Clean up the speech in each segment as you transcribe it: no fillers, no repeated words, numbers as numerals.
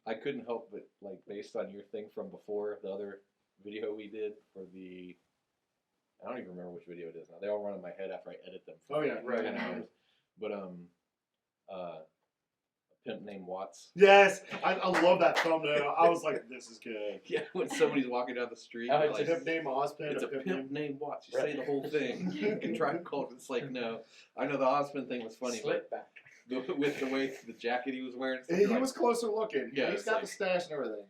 I couldn't help but, like, based on your thing from before, the other video we did for the... I don't even remember which video it is now. They all run in my head after I edit them for 10 hours. But, a pimp named Watts. Yes! I love that thumbnail. I was like, this is good. Yeah, when somebody's walking down the street. It's like, a pimp named Ozpin. It's a pimp named Watts. You say the whole thing. You can try and call it. It's like, no. I know the Ozpin thing was funny. Slip back. With the way the jacket he was wearing. He was closer looking. Yeah, he's got like, the stash and everything.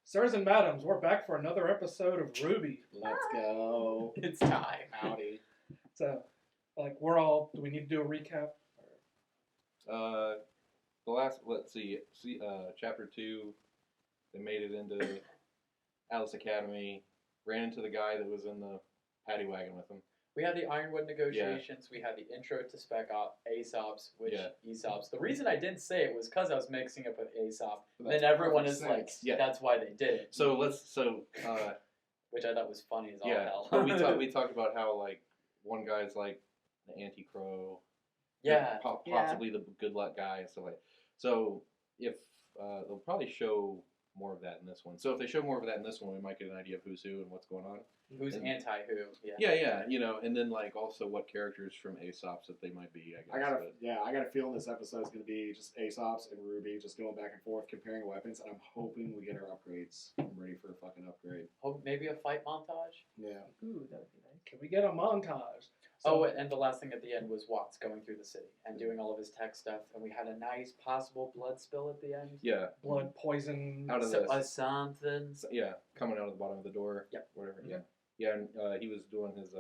Sirs and madams, we're back for another episode of RWBY. Let's go. It's time. Howdy. So, like, do we need to do a recap? The last, let's see, chapter 2, they made it into Alice Academy, ran into the guy that was in the paddy wagon with them. We had the Ironwood negotiations. We had the intro to Spec Op, Aesop's, Aesop's. The reason I didn't say it was because I was mixing up with Aesop. Then everyone is like, that's why they did it. So which I thought was funny as all hell. But we talked about how, like, one guy's like the anti-crow. Possibly the good luck guy and stuff like that. So if they'll probably show more of that in this one. So if they show more of that in this one, we might get an idea of who's who and what's going on. Who's anti-who? Yeah. You know, and then like also what characters from Aesop's that they might be. I guess. I got a feeling this episode is going to be just Aesop's and RWBY just going back and forth comparing weapons, and I'm hoping we get our upgrades. I'm ready for a fucking upgrade. Oh, maybe a fight montage. Yeah. Ooh, that would be nice. Can we get a montage? So, and the last thing at the end was Watts going through the city and doing all of his tech stuff, and we had a nice possible blood spill at the end. Yeah. Blood poison. Out of something. Yeah, coming out of the bottom of the door. Yep. Whatever. Yeah. Yeah, and he was doing his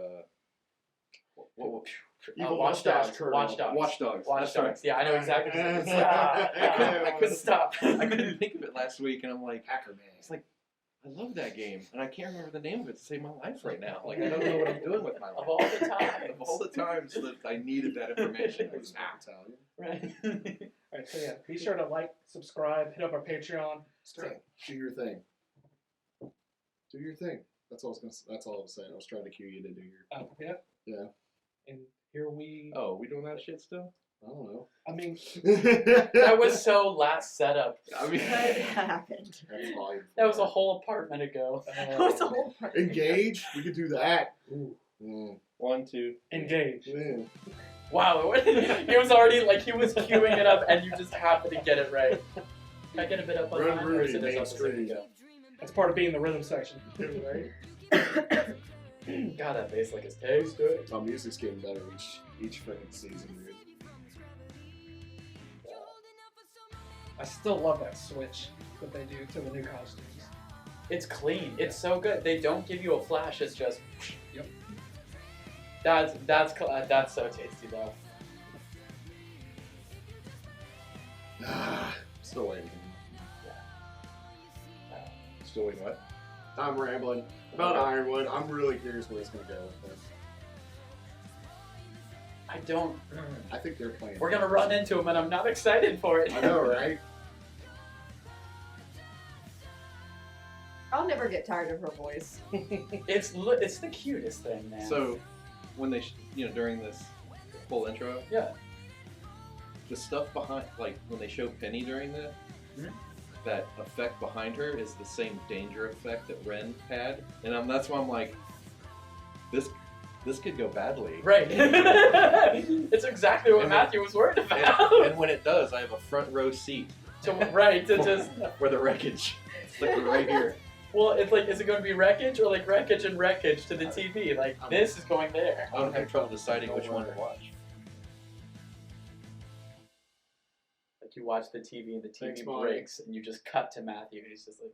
Watch Dogs. Yeah, I know exactly. I couldn't stop. I couldn't think of it last week, and I'm like, Hacker Man. It's like, I love that game, and I can't remember the name of it to save my life right now. Like, I don't know what I'm doing with my life. Of all the times. Of all the times that I needed that information. It was Italian. Right. Alright, so yeah, be sure to like, subscribe, hit up our Patreon. Do your thing. Do your thing. That's all I was saying. I was trying to cue you to do your. Oh, yeah? Yeah. And here we. Oh, we doing that shit still? I don't know. I mean. That was so last setup. I mean, that happened. That's volume. That was a whole apartment ago. That was a whole apartment. Engage? We could do that. Ooh. 1, 2. Engage. Yeah. Wow. He was already, like, he was queuing it up and you just happened to get it right. Can I get a bit up on Run time? Rudy, Or is it main just screen. go? That's part of being in the rhythm section. Right? God, that bass lick is tasty. My music's getting better each freaking season, dude. I still love that switch that they do to the new costumes. It's clean. It's so good. They don't give you a flash. It's just. Yep. That's so tasty though. Still waiting. Still waiting what? I'm rambling. About Ironwood, I'm really curious where it's going to go with this. I don't. I think they're playing. We're gonna run into him, and I'm not excited for it. I know, right? I'll never get tired of her voice. It's the cutest thing, man. So, when they, during this full intro, the stuff behind, like when they show Penny during that, that effect behind her is the same danger effect that Ren had, and that's why I'm like, this could go badly. Right. It's exactly what Matthew was worried about. And when it does, I have a front row seat. To just for the wreckage. It's like right here. Well, it's like, is it going to be wreckage or like wreckage and wreckage to the TV? Like, this is going there. I don't have trouble deciding which one to watch. Like, you watch the TV and the TV breaks, and you just cut to Matthew, and he's just like...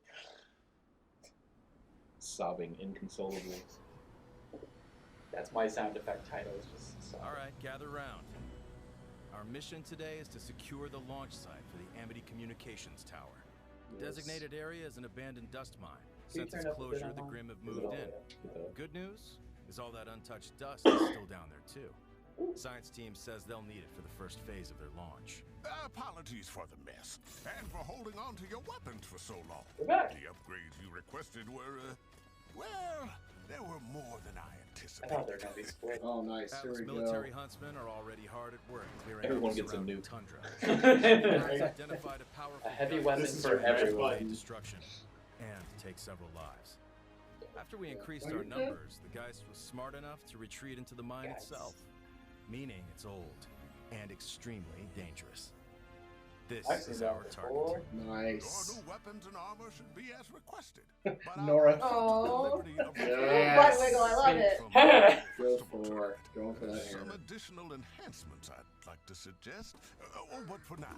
sobbing inconsolably. That's my sound effect title, is just sobbing. Alright, gather round. Our mission today is to secure the launch site for the Amity Communications Tower. Designated area is an abandoned dust mine. Since its closure, the Grimm have moved in. Good news is all that untouched dust is still down there too. Science team says they'll need it for the first phase of their launch. Apologies for the mess, and for holding on to your weapons for so long. We're back. The upgrades you requested were, well, There were more than I I anticipated. thought they were gonna be split. Oh, nice. Here Atlas we go. military huntsmen are already hard at work clearing Everyone out the gets a surrounding nuke. tundra. Right. Identified a powerful A heavy gun weapon This is for your red everyone. button. destruction and take several lives. After we increased Are our you good? numbers, the Geist was smart enough to retreat into the mine Geist. itself, meaning it's old and extremely dangerous. This I've seen is that our target. before. Nice. Your new weapons and armor should be as requested. But Nora. Oh. Yes. Butt wiggle, I love it. Go for going for that Some hammer. additional enhancements I'd like to suggest. But for now,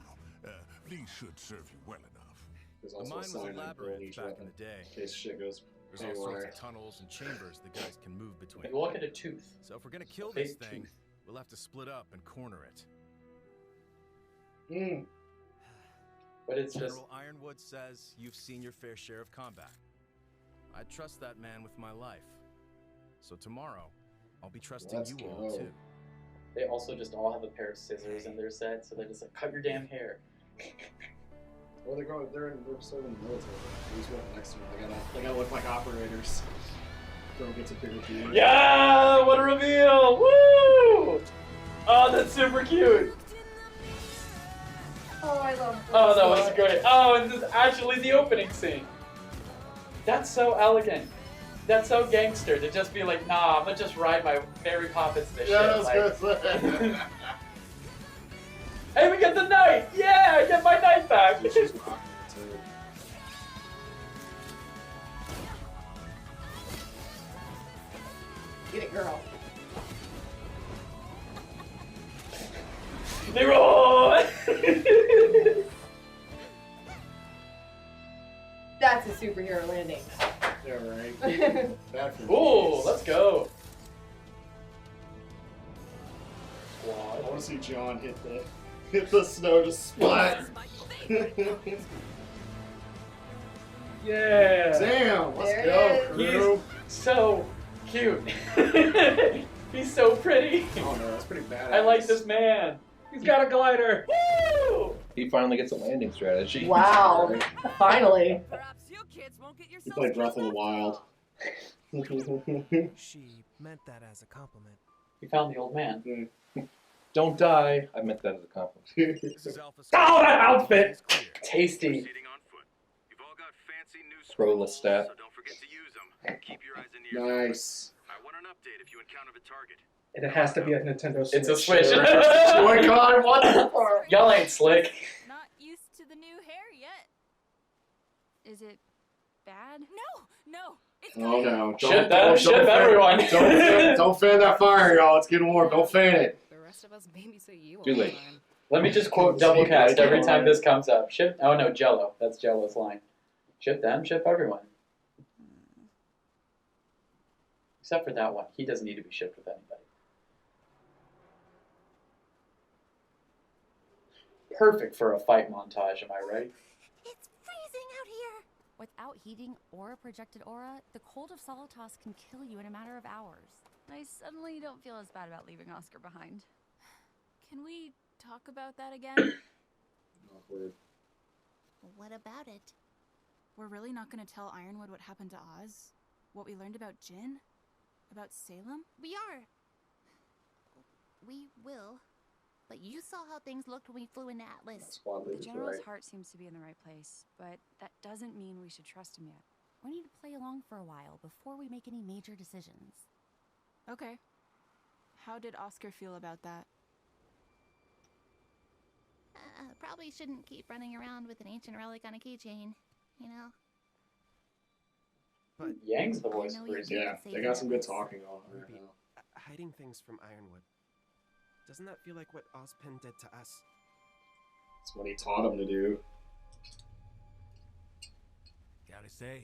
these should serve you well enough. There's The also mine a was sign a on labyrinth each back in weapon the day. in case shit goes There's all sorts haywire. of tunnels and chambers the Geist can move between. Like, look at a tooth. So if we're gonna kill Fake this thing, tooth. we'll have to split up and corner it. But it's just General Ironwood says you've seen your fair share of combat. I trust that man with my life. So tomorrow, I'll be trusting Let's you go. all too. they also just all have a pair of scissors in their set, so they're just like, cut your damn hair. Or they're going. They're serving the military. Who's going next to them? They gotta look like operators. Girl gets a bigger team. Yeah! What a reveal! Woo! Oh, that's super cute. Oh, I love Oh, that was great. Oh, and this is actually the opening scene. That's so elegant. That's so gangster to just be like, nah, I'm gonna just ride my Mary Poppins this Yeah, shit. that's good. Hey, we get the knight! Yeah, I get my knight back! She's rocking it too. Get it, girl. They roll! That's a superhero landing. Yeah, right. Bad for Ooh, these. let's go. I want to see John hit the snow just splat. Yeah. Damn, let's There go, it crew. So cute. He's so pretty. Oh no, that's pretty badass. I like this man. He's got a glider. Woo! He finally gets a landing strategy. Wow. Finally. Perhaps you kids won't get He yourselves played Breath of the killed Wild. She meant that as a compliment. He found the old man. Don't die. I meant that as a compliment. This is Alpha Oh, that outfit! Is clear. Tasty. Proceeding on foot. You've all got fancy new Throwless scrolls, stat. so don't forget to use them. Keep your eyes and ears open. Nice. I want an update if you encounter the target. And it has to be a Nintendo Switch. It's a Switch. Oh my god, what the fuck? Y'all ain't slick. Not used to the new hair yet. Is it bad? No, it's Oh great. no. Ship them, ship everyone. Don't fan that fire, y'all. It's getting warm. Don't fan it. The rest of us babysit you all Too the late. time. Let me just quote Doublecast every time this comes up. Ship. Oh no, Jello. That's Jello's line. Ship them, ship everyone. Except for that one. He doesn't need to be shipped with anybody. Perfect for a fight montage, am I right? It's freezing out here. Without heating or a projected aura, the cold of Solitas can kill you in a matter of hours. I suddenly don't feel as bad about leaving Oscar behind. Can we talk about that again? Awkward. What about it? We're really not going to tell Ironwood what happened to Oz? What we learned about Jin? About Salem? We are. We will. But you saw how things looked when we flew into Atlas. Squad The leader's General's right. heart seems to be in the right place, but that doesn't mean we should trust him yet. We need to play along for a while before we make any major decisions. Okay. How did Oscar feel about that? Probably shouldn't keep running around with an ancient relic on a keychain, you know? But Yang's the voice I know of you reason. Yeah, they got some good talking on right Ruby, now. hiding things from Ironwood. Doesn't that feel like what Ozpin did to us? That's what he taught him to do. Gotta say,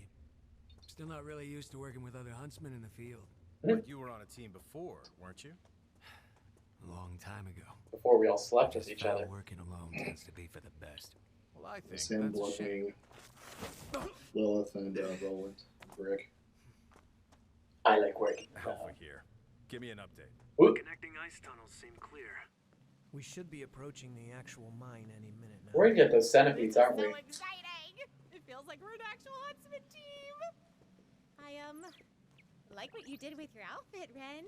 still not really used to working with other huntsmen in the field. But you were on a team before, weren't you? A long time ago. Before we all slept with Just each felt other. working alone tends to be for the best. Well, I think It's him that's a shame. bluffing Lilith and Roland. Brick. I like working. Alpha here. Give me an update. Connecting ice tunnels seem clear. We should be approaching the actual mine any minute now. We're gonna get those centipedes, aren't we? So exciting! It feels like we're an actual huntsman team! I, Like what you did with your outfit, Ren.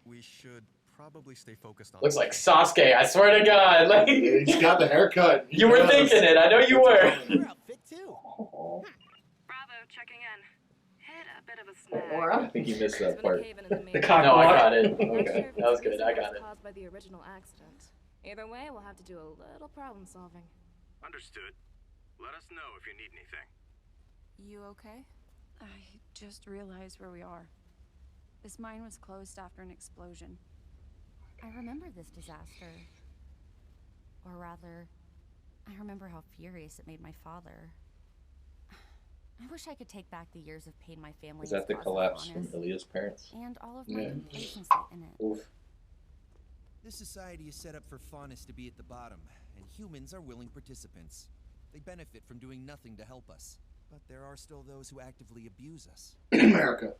We should probably stay focused on. Looks like Sasuke. I swear to God. Like he's got the haircut. You were thinking it. I know you were. Your outfit too. Bravo, checking in. Hit a bit of a snag. I think you missed that part. The cock No, I got it. Okay, that was good. I got it. Caused by the original accident. Either way, we'll have to do a little problem solving. Understood. Let us know if you need anything. You okay? I just realized where we are. This mine was closed after an explosion. I remember this disaster. Or rather, I remember how furious it made my father. I wish I could take back the years of pain my family Is that the has caused collapse upon from us, Ilya's parents? and all of my Yeah. complacency in it. Oof. This society is set up for faunus to be at the bottom, and humans are willing participants. They benefit from doing nothing to help us. But there are still those who actively abuse us. America.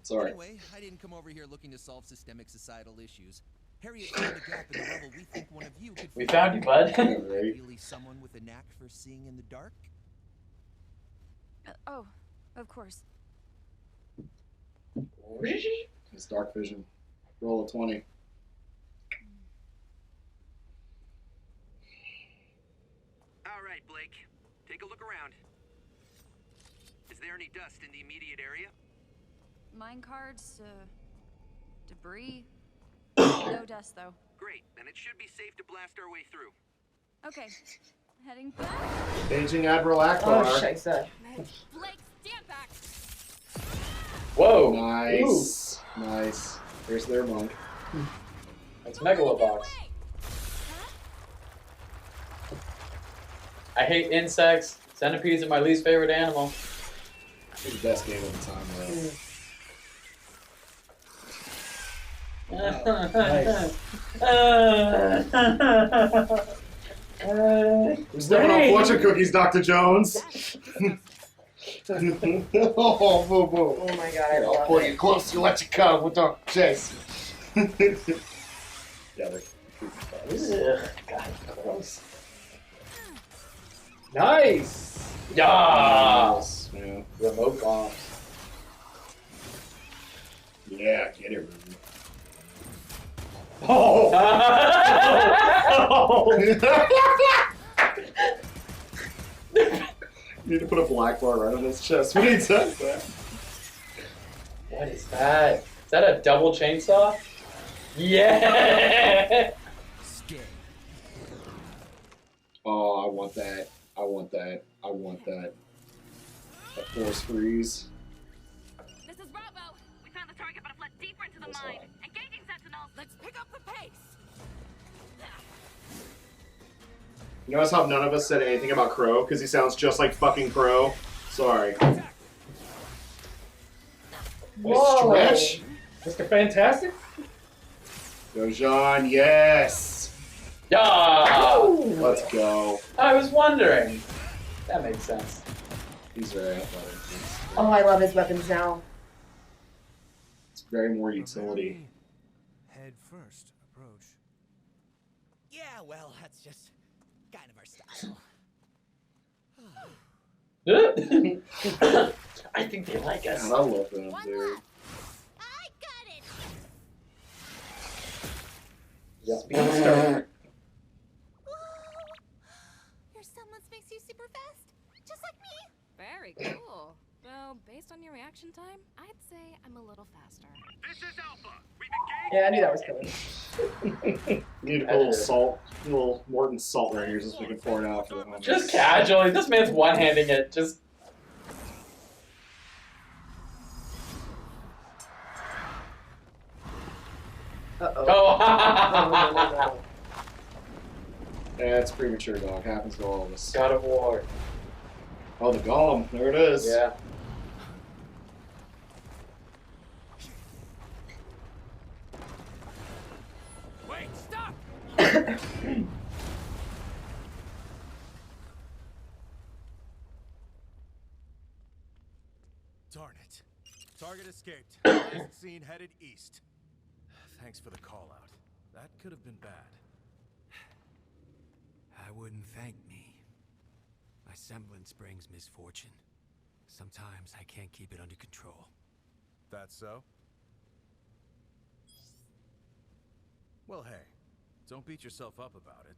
Sorry. Anyway, I didn't come over here looking to solve systemic societal issues. Harriet found a gap in the level we think one of you could We found you, bud. Really someone with a knack for seeing in the dark? Oh, of course. It's dark vision. Roll a 20. All right, Blake. Take a look around. Is there any dust in the immediate area? Mine cards, debris. No dust, though. Great, then it should be safe to blast our way through. Okay, heading back. Paging Admiral Akbar. Oh, shit, Blake, stand back. Whoa. Nice. Nice. There's their monk. That's Megalobox. I hate insects. Centipedes are my least favorite animal. It's the best game of the time, though. We're stepping on fortune cookies, Dr. Jones. Oh, boo boo. Oh my god, I I'll love pull it. you close to let you come with Dr. Chase. Yeah, they're Ugh, God, gross. nice. Yeah. Yeah. Remote bombs. Yeah, get it, Ruby. Oh! You need to put a black bar right on his chest when he says that. What is that? Is that a double chainsaw? Yeah! Oh, I want that. I want that. I want that. A force freeze. This is Bravo. We found the target, but have led deeper into the mine. Engaging sentinels. Let's pick up the pace. You notice how none of us said anything about Crow? Because he sounds just like fucking Crow. Sorry. Whoa. Stretch. Mr. Fantastic? Go, John. Yes. Yeah! Let's go. I was wondering. That makes sense. He's very athletic. Oh, I love his weapons now. It's very more utility. Head first approach. Yeah, well, that's just kind of our style. I think they like us. God, I love them, dude. Yeah. Beanstalk. Your semblance makes you super fast, just like me. Very cool. Well, based on your reaction time, I'd say I'm a little faster. This is Alpha. We've engaged. Yeah, I knew that was coming. We need to put a little salt, a little Morton salt right here so we can pour it out for the moment. Just casually. This man's one-handing it. Just. Uh-oh. Oh. Yeah, it's premature, dog. Happens to all of us. God of War. Oh, the golem. There it is. Yeah. Wait, stop! Darn it. Target escaped. Last seen headed east. Thanks for the call out. That could have been bad. I wouldn't thank me. My semblance brings misfortune. Sometimes I can't keep it under control. That so? Well, hey, don't beat yourself up about it.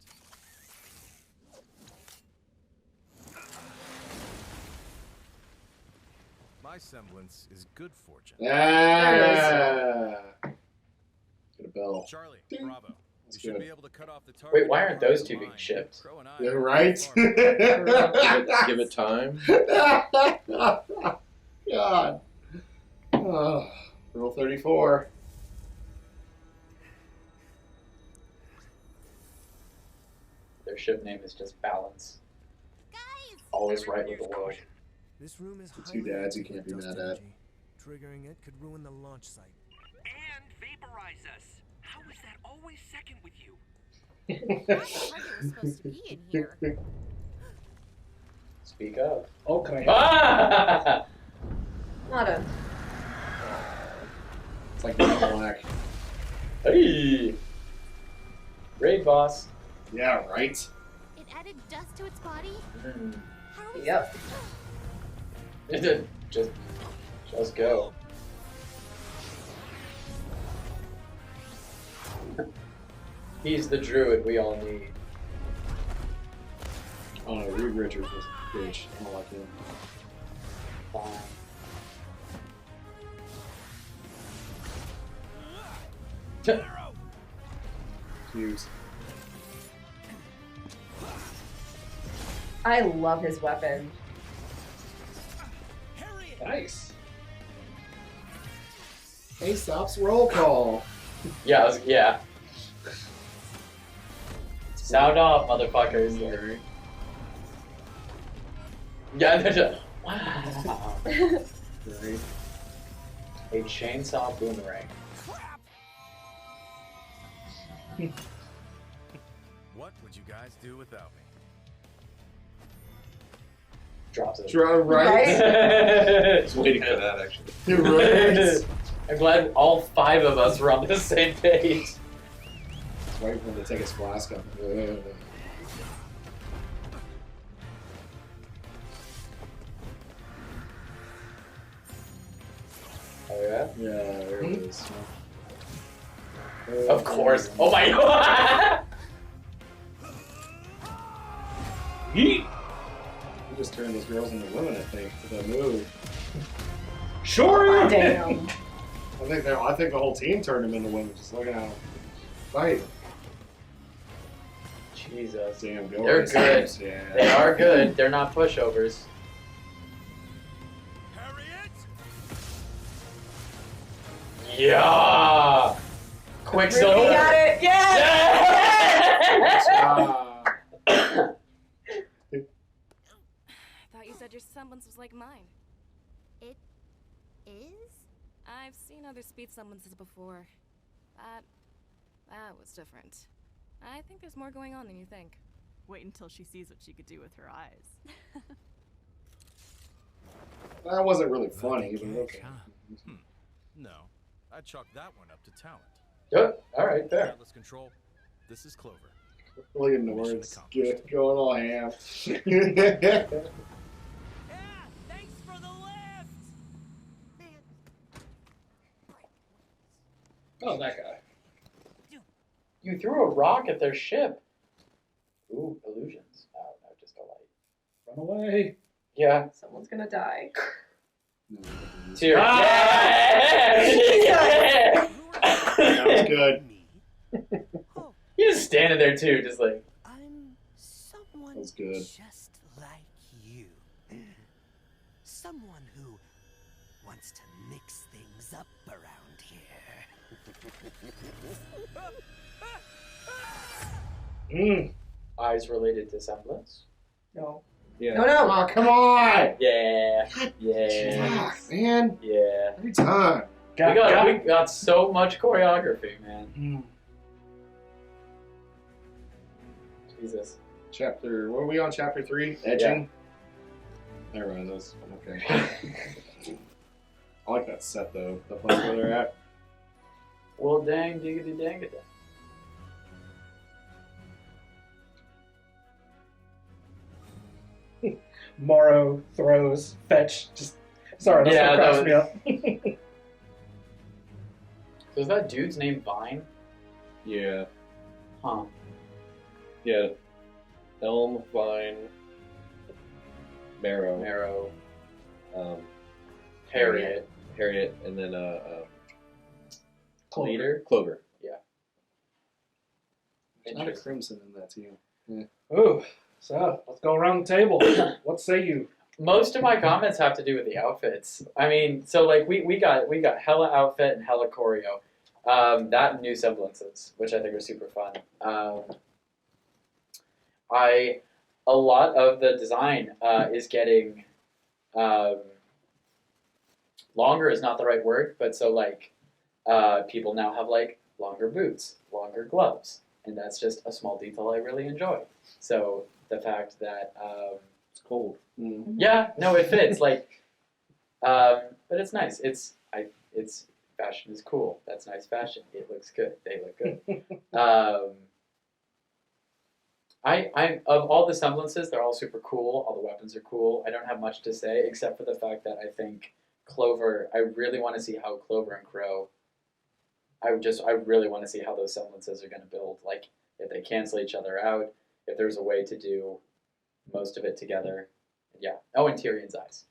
My semblance is good fortune. Yeah. Get a bell. Charlie, bravo. You should be able to cut off the target. Wait, why aren't those two being shipped? Yeah, right? give it time. God. Oh, Rule 34. Their ship name is just Balance. Always right with the world. This room is The two dads you can't be mad at. Triggering it could ruin the launch site. And vaporize us. How is that always second with you? Target was supposed to be in here. Speak up. Okay. Ah! Not a. It's like Men in Black. Hey! Raid boss. Yeah, right? It added dust to its body? How are we Yep. It did. Just go. He's the druid we all need. Oh no, Reed Richards was a bitch. I don't like him. Fine. Hughes. I love his weapon. Nice. Aesop's roll call. Yeah, yeah. Sound off, motherfuckers. Yeah, they're just... Wow. Right. A chainsaw boomerang. What would you guys do without me? Drops it. Right? I was waiting for that, actually. You're right. I'm glad all 5 of us were on the same page. Waiting for him to take his flask up. Oh yeah? Yeah, there it is. Of course. Oh my god! Yeet! You just turned those girls into women, I think, with that move. Sure! Damn. I think the whole team turned them into women, just looking at them fight. Jesus. Damn, go They're Race good. Teams, yeah. They are good. They're not pushovers. Yeah! Quicksilver! Really got it! Yes! I thought you said your semblance was like mine. It is? I've seen other speed semblances before. That was different. I think there's more going on than you think. Wait until she sees what she could do with her eyes. That wasn't really funny, but okay. No, I'd chalk that one up to talent. Yep. All right, there. Atlas Control, this is Clover. Look at Nords going all ham. Thanks for the lift! Oh, that guy. You threw a rock at their ship. Ooh, illusions. Oh, no, just a light. Run away. Yeah. Someone's gonna die. Tear. Yeah! That was good. You're just standing there too, just like. I'm someone That was good. just like you. Someone who wants to mix things up around here. Eyes related to semblance. No. Yeah. No, no. Oh, come on! Yeah. Yeah. Fuck, man. Yeah. Every time. We got so much choreography, man. Jesus. Chapter, what are we on? Chapter 3? Edging? Never mind, those. Okay. I like that set though. The place where they're at. Well, dang, diggity dang it. Morrow throws, fetch, just sorry, that's Yeah, what cracks me up. So is that dude's name Vine? Yeah. Huh. Yeah. Elm, Vine, Marrow. Harriet, and then Clover. Yeah. Not a crimson in that team. Yeah. Ooh, so let's go around the table. What say you? Most of my comments have to do with the outfits. I mean, so like we got hella outfit and hella choreo. That and new Semblances, which I think are super fun. A lot of the design is getting longer is not the right word, but so like people now have like longer boots, longer gloves, and that's just a small detail I really enjoy. So the fact that it's cold. Yeah, no, it fits. Like, but it's nice. It's fashion is cool. That's nice fashion. It looks good. They look good. I of all the Semblances, they're all super cool. All the weapons are cool. I don't have much to say except for the fact that I think Clover. I really want to see how Clover and Crow. I really want to see how those Semblances are going to build. Like if they cancel each other out, if there's a way to do most of it together. Yeah. Oh, and Tyrion's eyes.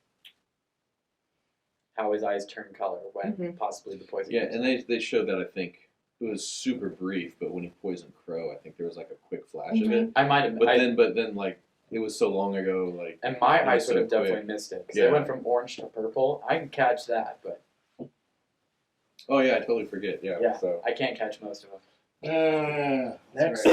How his eyes turn color when possibly the poison. Yeah, and they showed that, I think. It was super brief, but when he poisoned Crow, I think there was like a quick flash of it. I might have. But then like it was so long ago, like. And my eyes would have definitely missed it because they went from orange to purple. I can catch that, but. Oh yeah, I totally forget. Yeah. Yeah. So. I can't catch most of them. Next.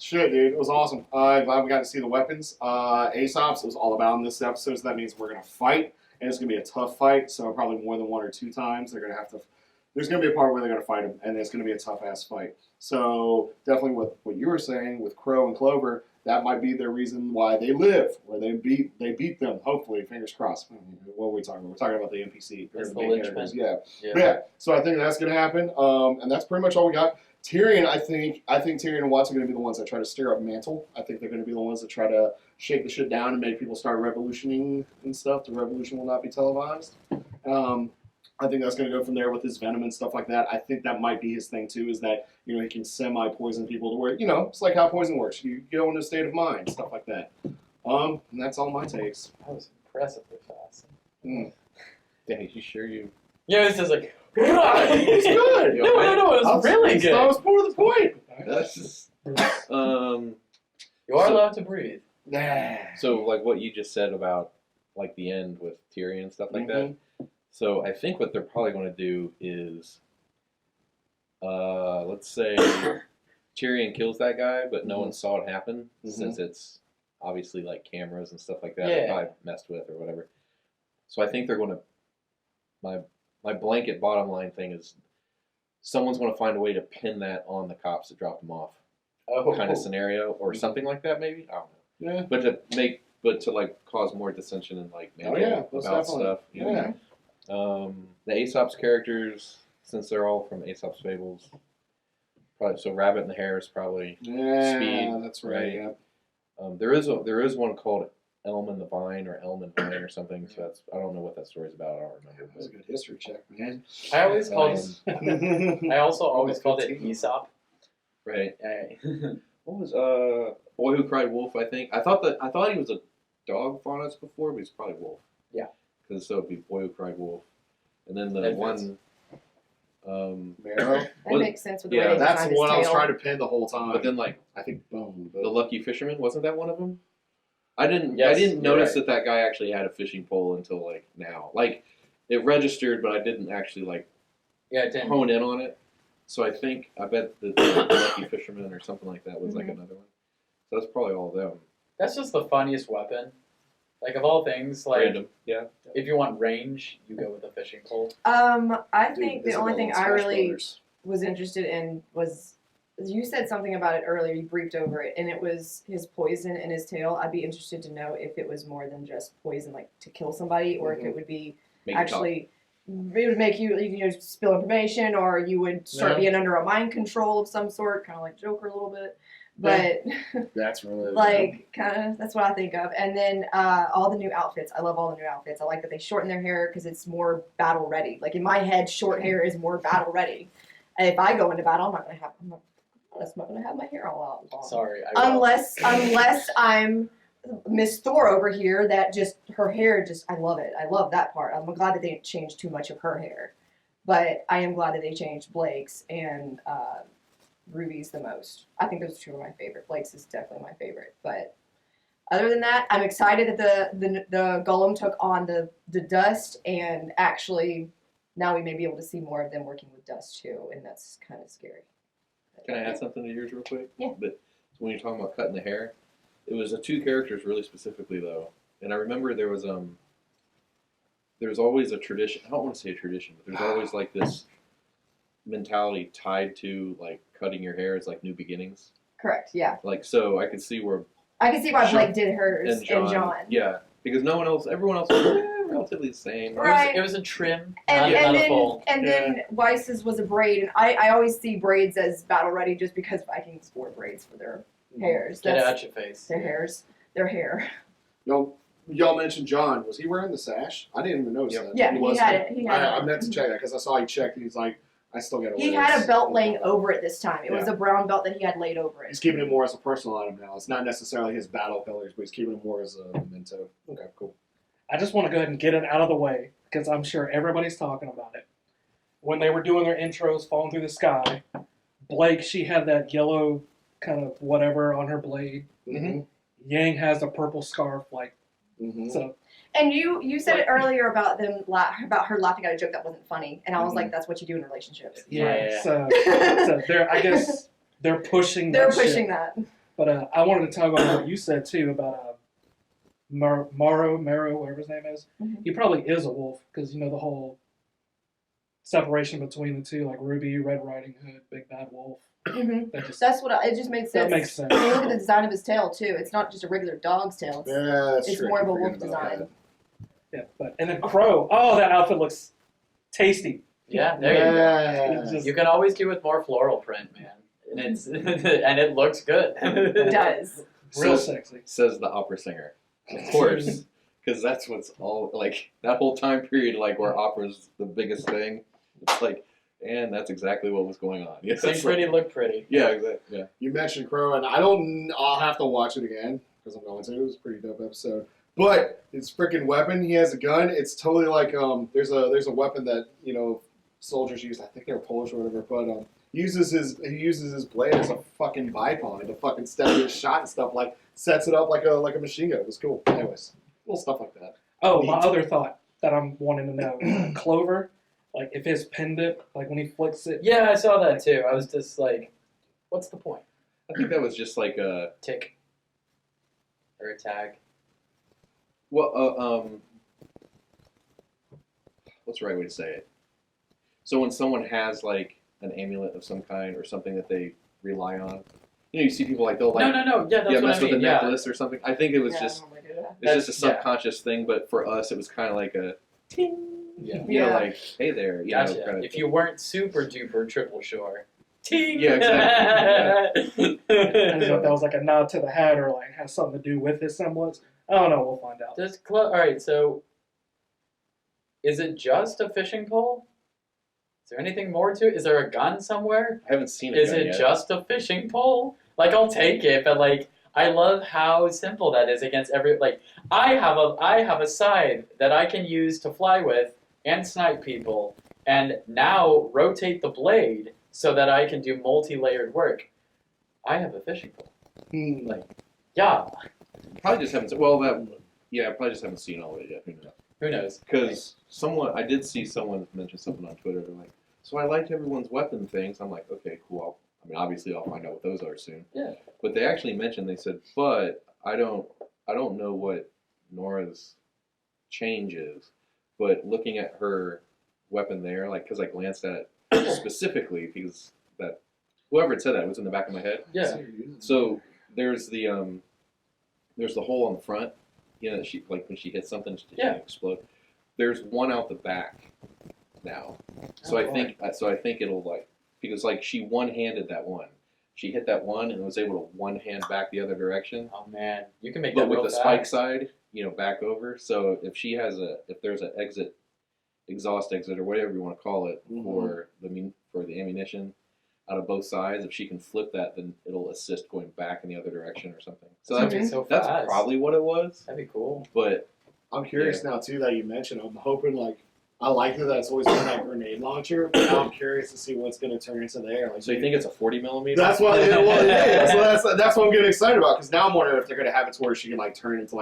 Shit, dude, it was awesome. Glad we got to see the weapons. Aesop's, it was all about in this episode, so that means we're gonna fight, and it's gonna be a tough fight. So probably more than 1 or 2 times they're gonna have to. There's going to be a part where they're going to fight him, and it's going to be a tough-ass fight. So definitely with what you were saying with Crow and Clover, that might be the reason why they live, where they beat them, hopefully, fingers crossed. What are we talking about? We're talking about the NPC. That's the linchpin. Yeah. So I think that's going to happen, and that's pretty much all we got. Tyrion, I think Tyrion and Watson are going to be the ones that try to stir up Mantle. I think they're going to be the ones that try to shake the shit down and make people start revolutioning and stuff. The revolution will not be televised. I think that's going to go from there with his venom and stuff like that. I think that might be his thing, too, is that, he can semi-poison people to where, it's like how poison works. You go into a state of mind, stuff like that. And that's all my takes. That was impressively fast. Dang, you sure you... Yeah, it's just like... It's good! No, it was really good. That was more of the point. That's just... You are allowed to breathe. So, like what you just said about, like, the end with Tyrion and stuff like that... So I think what they're probably going to do is, let's say Tyrion kills that guy, but no one saw it happen, since it's obviously like cameras and stuff like that they probably messed with or whatever. So I think they're going to, my blanket bottom line thing is, someone's going to find a way to pin that on the cops that dropped them off, kind of scenario, or something like that maybe. I don't know. Yeah. But to like cause more dissension and like about stuff. Yeah. The Aesop's characters, since they're all from Aesop's Fables, probably so Rabbit and the Hare is probably Speed. That's right. Yeah. There is one called Elm and the Vine or Elm and Vine or something. So that's I don't know what that story's about. I don't remember. That was a good history check, man. I always called I also always called it Aesop. Right. What was Boy Who Cried Wolf? I think I thought he was a dog faunus before, but he's probably wolf. Yeah. Because so it'd be Boy Who Cried Wolf. And then the one... Marrow? That makes sense with the way they that's designed the one his I was tail. trying to pin the whole time. But then, like... I think Bone. The Lucky Fisherman, wasn't that one of them? I didn't Yes, notice that guy actually had a fishing pole until, like, now. Like, it registered, but I didn't actually, like, hone in on it. So I bet the Lucky Fisherman or something like that was, like, another one. So that's probably all of them. That's just the funniest weapon. Like, of all things, like, Random. Yeah. If you want range, you go with a fishing pole. I think the only thing I really was interested in was, you said something about it earlier, you briefed over it, and it was his poison in his tail. I'd be interested to know if it was more than just poison, like, to kill somebody, or if it would be it would make you spill information, or you would start being under a mind control of some sort, kind of like Joker a little bit. But that's really like kind of that's what I think of. And then all the new outfits. I love all the new outfits. I like that they shorten their hair because it's more battle ready. Like in my head, short hair is more battle ready. And if I go into battle, I'm not gonna have my hair all out long. Sorry. Unless I'm Miss Thor over here, that just her hair I love it. I love that part. I'm glad that they didn't change too much of her hair, but I am glad that they changed Blake's and Ruby's the most. I think those two are my favorite. Blake's is definitely my favorite, but other than that, I'm excited that the Golem took on the Dust, and actually now we may be able to see more of them working with Dust too, and that's kind of scary. Can I add something to yours real quick? Yeah. But when you're talking about cutting the hair, it was the two characters really specifically though, and I remember there was always a tradition. I don't want to say a tradition, but there's always like this mentality tied to like cutting your hair as like new beginnings. Correct. Yeah. Like so, I could see why Blake did hers and John. Yeah, because everyone else was relatively the same. Right. It was a trim, And not then Weiss's was a braid, and I always see braids as battle ready just because Vikings wore braids for their hairs. Get out your face. Their hair. Y'all mentioned John. Was he wearing the sash? I didn't even notice that. Yeah, he had it. I meant to check that because I saw he checked. He's like, I still got to wear He had a belt laying over it this time. It was a brown belt that he had laid over it. He's keeping it more as a personal item now. It's not necessarily his battle colors, but he's keeping it more as a memento. Okay, cool. I just want to go ahead and get it out of the way because I'm sure everybody's talking about it. When they were doing their intros, Falling Through the Sky, Blake, she had that yellow kind of whatever on her blade. Mm-hmm. Yang has a purple scarf, like. Mm-hmm. So. And you said it earlier about about her laughing at a joke that wasn't funny, and I was like, that's what you do in relationships. Yeah. So I guess they're pushing. They're pushing that. But I wanted to talk about what you said too about Maro, whatever his name is. Mm-hmm. He probably is a wolf because the whole separation between the two, like Ruby, Red Riding Hood, Big Bad Wolf. Mm-hmm. That's what it just made sense. That makes sense. And you look at the design of his tail too. It's not just a regular dog's tail. It's more of a wolf design. Yeah, and then Crow. Oh, that outfit looks tasty. Yeah, there you go. You can always do with more floral print, man, and it looks good. It does. Real sexy. Says the opera singer, of course, because that's what's all like that whole time period, like where opera's the biggest thing. It's like. And that's exactly what was going on. Yeah, sing pretty, look pretty. Yeah, exactly. Yeah. You mentioned Crow, and I'll have to watch it again because I'm going to. It was a pretty dope episode. But his freaking weapon, he has a gun. It's totally like there's a weapon that soldiers use. I think they're Polish or whatever. But he uses his blade as a fucking bipod to fucking steady his shot and stuff. Like sets it up like a machine gun. It was cool. Anyways, little stuff like that. Oh, my other thought that I'm wanting to know, Clover. Like, if his pendant, like, when he flicks it... Yeah, I saw that, too. I was just like, what's the point? I think that was just like a... Tick. Or a tag. Well, what's the right way to say it? So when someone has, like, an amulet of some kind or something that they rely on, you see people, like, they'll, like... No. Yeah, that's what mess I mean. with a necklace or something. I think it was just... It's just a subconscious thing, but for us, it was kind of like a... Ting! Yeah. Like, hey there. Gotcha. Kind of if you weren't super duper triple sure. Ting! Yeah, exactly. I don't know if that was like a nod to the hat or like has something to do with his semblance. I don't know. We'll find out. Alright, so is it just a fishing pole? Is there anything more to it? Is there a gun somewhere? I haven't seen it. Is it just a fishing pole? Like, I'll take it, but like, I love how simple that is against every, like, I have a scythe that I can use to fly with and snipe people, and now rotate the blade so that I can do multi-layered work. I have a fishing pole. Like, yeah. Probably just haven't. Well, probably just haven't seen all of it yet. Who knows? Because I did see someone mention something on Twitter. They're like, so I liked everyone's weapon things. I'm like, okay, cool. Obviously, I'll find out what those are soon. Yeah. But they actually mentioned. They said, but I don't know what Nora's change is. But looking at her weapon there, like, because I glanced at it specifically, because that whoever had said that was in the back of my head. Yeah. So there's the hole on the front. She like when she hits something, she can explode. There's one out the back now. So I think it'll like because like she one-handed that one. she hit that one and was able to one hand back the other direction. Oh man, you can make but that with real the fast. spike side, back over. So if there's an exhaust exit or whatever you want to call it for the ammunition out of both sides, if she can flip that, then it'll assist going back in the other direction or something. So that's probably what it was. That'd be cool. But I'm curious now too that you mentioned. I'm hoping I like that that's always been that grenade launcher, but now I'm curious to see what's going to turn into there. So you think it's a 40 millimeter? That's what. So that's what I'm getting excited about because now I'm wondering if they're going to have it to where she can turn into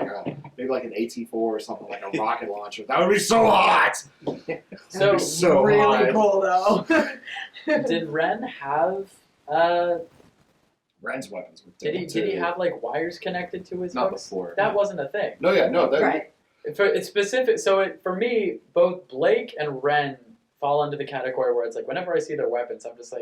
maybe an AT-4 or something, like a rocket launcher. That would be so hot. So really hot. cool though. Did Ren have? Ren's weapons were Did he have wires connected to his Not hooks? before. That wasn't a thing. No, yeah, no. Right. It's specific. So for me, both Blake and Ren fall into the category where it's whenever I see their weapons, I'm just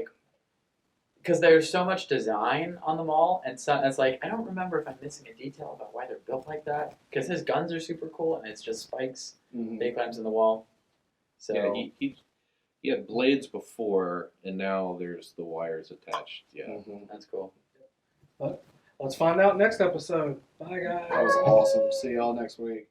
because there's so much design on them all, and so it's I don't remember if I'm missing a detail about why they're built like that. Because his guns are super cool, and it's just spikes, big clamps in the wall. So yeah, he had blades before, and now there's the wires attached. Yeah, that's cool. But let's find out next episode. Bye, guys. That was awesome. See y'all next week.